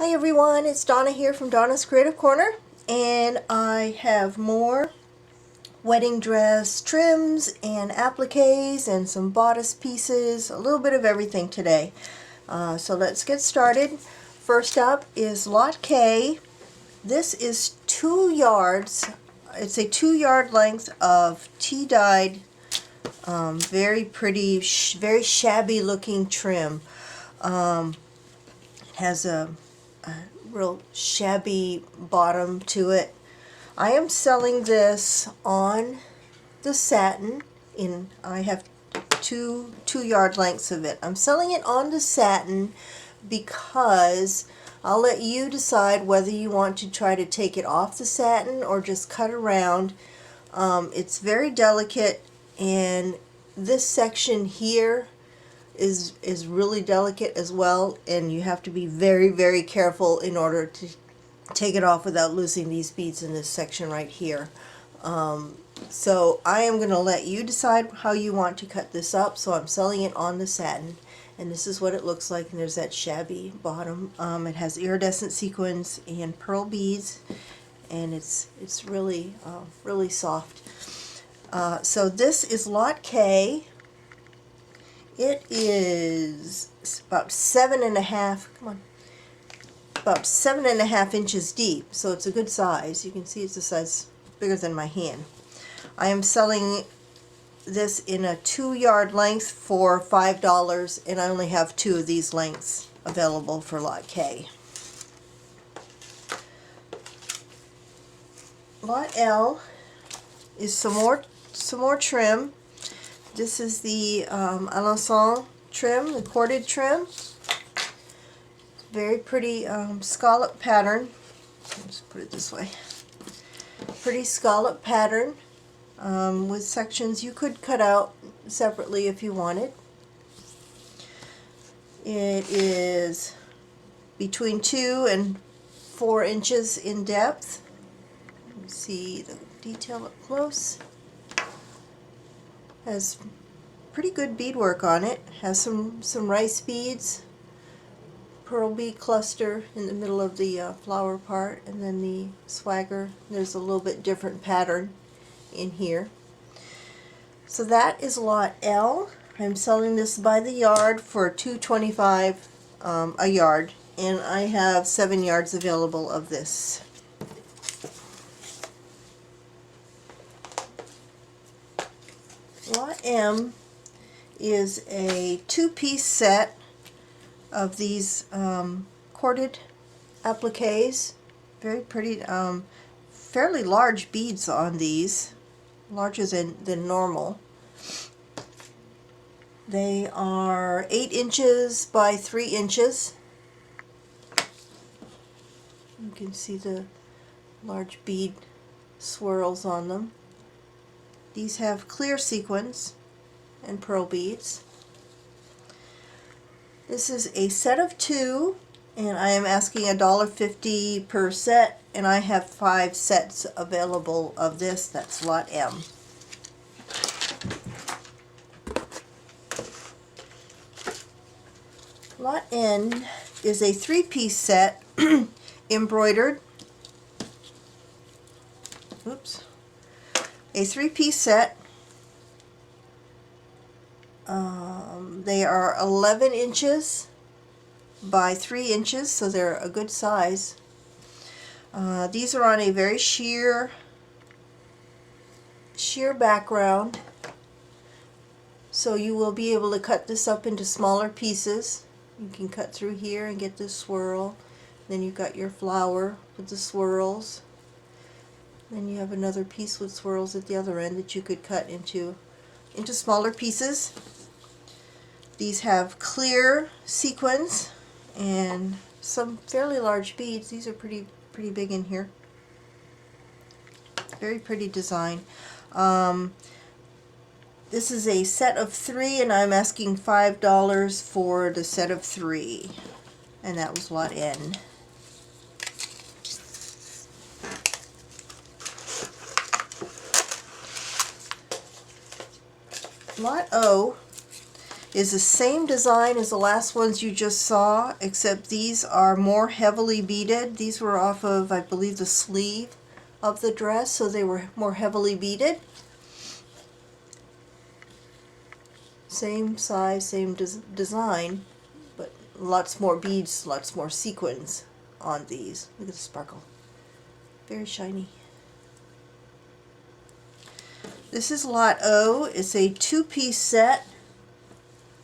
Hi everyone, it's Donna here from Donna's Creative Corner, and I have more wedding dress trims and appliques and some bodice pieces, a little bit of everything today. So let's get started. First up is Lot K. This is 2 yards. It's a 2-yard length of tea-dyed, very pretty, very shabby looking trim. It has a real shabby bottom to it. I am selling this on the satin. I have two 2-yard lengths of it. I'm selling it on the satin because I'll let you decide whether you want to try to take it off the satin or just cut around. It's very delicate, and this section here is really delicate as well, and you have to be very careful in order to take it off without losing these beads in this section right here. So I am going to let you decide how you want to cut this up. So I'm selling it on the satin, and this is what it looks like. And there's that shabby bottom. It has iridescent sequins and pearl beads, and it's really really soft. So this is Lot K. It is about 7.5 inches deep, so it's a good size. You can see it's a size bigger than my hand. I am selling this in a 2-yard length for $5, and I only have 2 of these lengths available for Lot K. Lot L is some more trim. This is the Alencon Trim, the corded trim. Very pretty scallop pattern. Let's put it this way. Pretty scallop pattern with sections you could cut out separately if you wanted. It is between 2 and 4 inches in depth. Let me see the detail up close. Has pretty good beadwork on it. Has some rice beads, pearl bead cluster in the middle of the flower part, and then the swagger. There's a little bit different pattern in here. So that is Lot L. I'm selling this by the yard for $2.25 a yard, and I have 7 yards available of this. Lot M is a 2-piece set of these corded appliques. Very pretty, fairly large beads on these, larger than normal. They are 8 inches by 3 inches. You can see the large bead swirls on them. These have clear sequins and pearl beads. This is a set of 2, and I am asking $1.50 per set, and I have 5 sets available of this. That's Lot M. Lot N is a 3-piece set, embroidered. Oops. A 3-piece set. They are 11 inches by 3 inches, so they're a good size. These are on a very sheer background, so you will be able to cut this up into smaller pieces. You can cut through here and get this swirl. Then you've got your flower with the swirls. Then you have another piece with swirls at the other end that you could cut into smaller pieces. These have clear sequins and some fairly large beads. These are pretty big in here. Very pretty design. This is a set of 3, and I'm asking $5 for the set of 3, and that was Lot N. Lot O is the same design as the last ones you just saw, except these are more heavily beaded. These were off of, I believe, the sleeve of the dress, so they were more heavily beaded. Same size, same design, but lots more beads, lots more sequins on these. Look at the sparkle. Very shiny. This is Lot O. It's a two-piece set,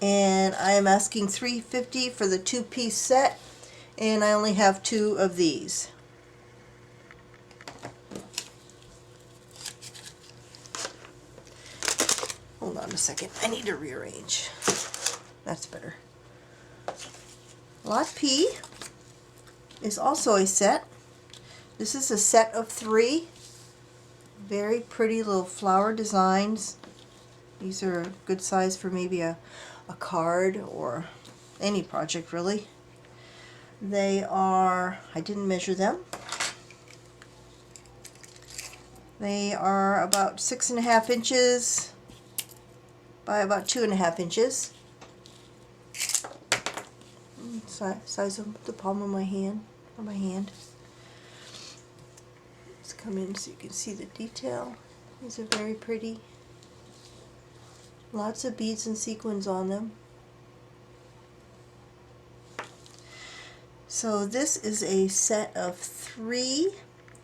and I am asking $3.50 for the two-piece set, and I only have 2 of these. Hold on a second, I need to rearrange. That's better. Lot P is also a set. This is a set of 3. Very pretty little flower designs. These are a good size for maybe a card or any project really. They are, I didn't measure them. They are about 6.5 inches by about 2.5 inches. Size of the palm of my hand, or my hand. Let's come in so you can see the detail. These are very pretty. Lots of beads and sequins on them. So this is a set of 3,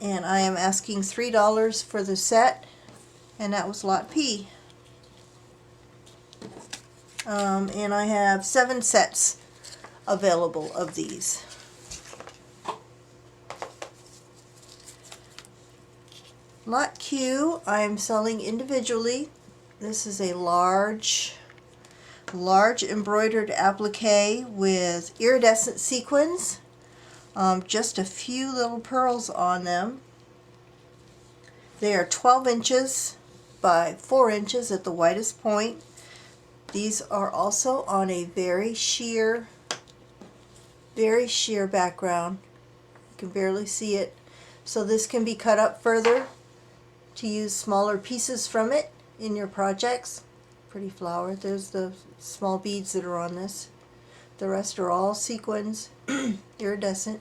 and I am asking $3 for the set, and that was Lot P. And I have 7 sets available of these. Lot Q I am selling individually. This is a large embroidered applique with iridescent sequins. Just a few little pearls on them. They are 12 inches by 4 inches at the widest point. These are also on a very sheer background. You can barely see it. So this can be cut up further to use smaller pieces from it in your projects. Pretty flower. There's the small beads that are on this. The rest are all sequins, iridescent.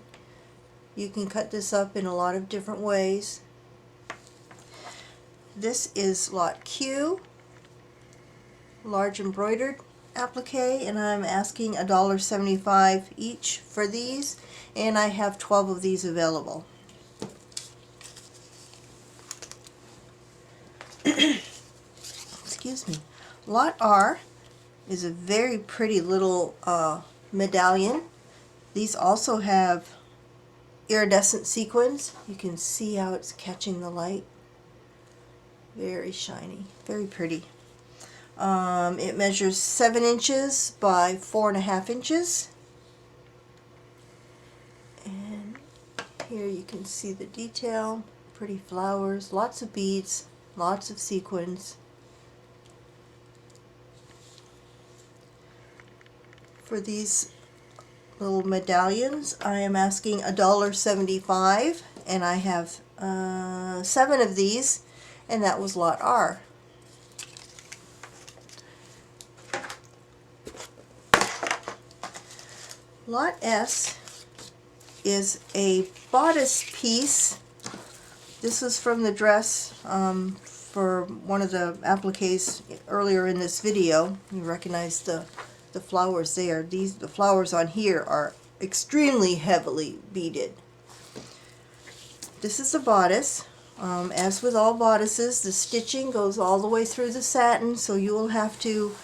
You can cut this up in a lot of different ways. This is Lot Q, large embroidered applique, and I'm asking $1.75 each for these, and I have 12 of these available. Excuse me. Lot R is a very pretty little medallion. These also have iridescent sequins. You can see how it's catching the light. Very shiny, very pretty. It measures 7 inches by 4.5 inches. And here you can see the detail. Pretty flowers, lots of beads, lots of sequins. For these little medallions, I am asking $1.75, and I have 7 of these, and that was Lot R. Lot S is a bodice piece. This is from the dress for one of the appliques earlier in this video. You recognize the flowers there. The flowers on here are extremely heavily beaded. This is a bodice. As with all bodices, the stitching goes all the way through the satin, so you will have to,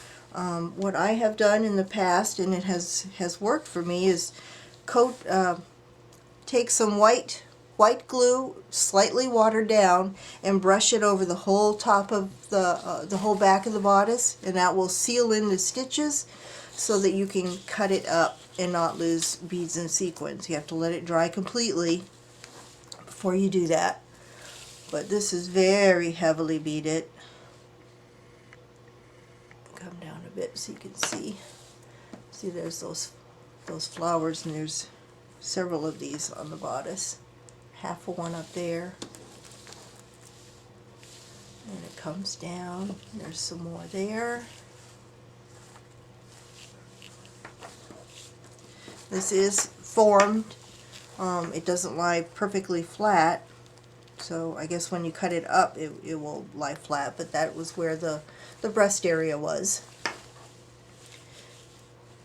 what I have done in the past, and it has worked for me, is take some white glue, slightly watered down, and brush it over the whole top of the whole back of the bodice, and that will seal in the stitches so that you can cut it up and not lose beads and sequins. You have to let it dry completely before you do that. But this is very heavily beaded. Come down a bit so you can see. See, there's those flowers, and there's several of these on the bodice. Half of one up there. And it comes down. There's some more there. This is formed. It doesn't lie perfectly flat, so I guess when you cut it up it will lie flat, but that was where the breast area was.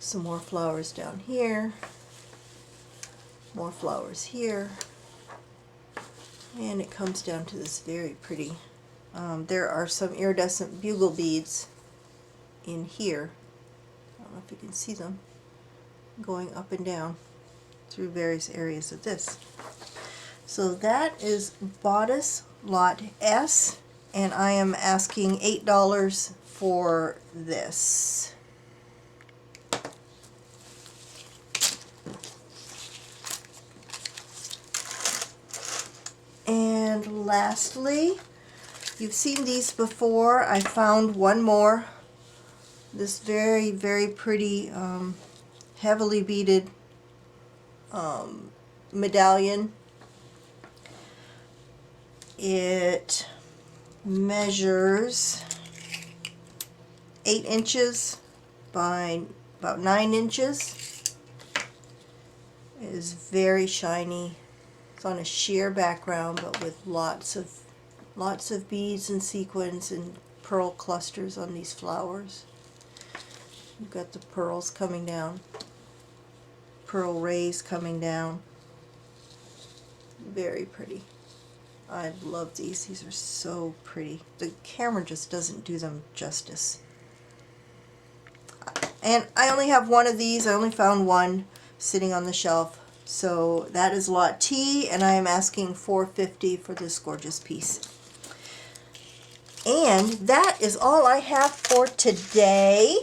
Some more flowers down here, more flowers here, and it comes down to this very pretty, there are some iridescent bugle beads in here. I don't know if you can see them going up and down through various areas of this. So that is Bodice Lot S, and I am asking $8 for this. And lastly, you've seen these before. I found one more. This very, very pretty heavily beaded medallion. It measures 8 inches by about 9 inches. It is very shiny. It's on a sheer background, but with lots of beads and sequins and pearl clusters on these flowers. You've got the pearls coming down, pearl rays coming down. Very pretty. I love these. These are so pretty. The camera just doesn't do them justice. And I only have one of these. I only found one sitting on the shelf. So that is Lot T, and I am asking $4.50 for this gorgeous piece. And that is all I have for today.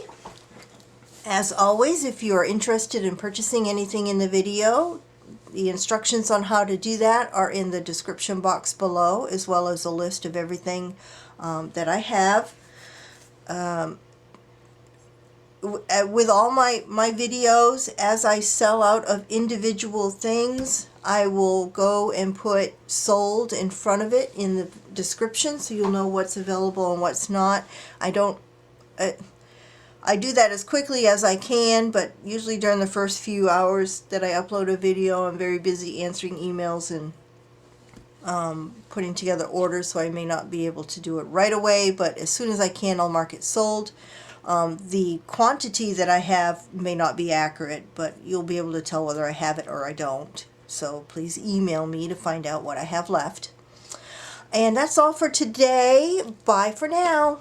As always, if you are interested in purchasing anything in the video, the instructions on how to do that are in the description box below, as well as a list of everything that I have. With all my videos, as I sell out of individual things, I will go and put sold in front of it in the description, so you'll know what's available and what's not. I do that as quickly as I can, but usually during the first few hours that I upload a video, I'm very busy answering emails and putting together orders, so I may not be able to do it right away, but as soon as I can, I'll mark it sold. The quantity that I have may not be accurate, but you'll be able to tell whether I have it or I don't. So please email me to find out what I have left. And that's all for today. Bye for now.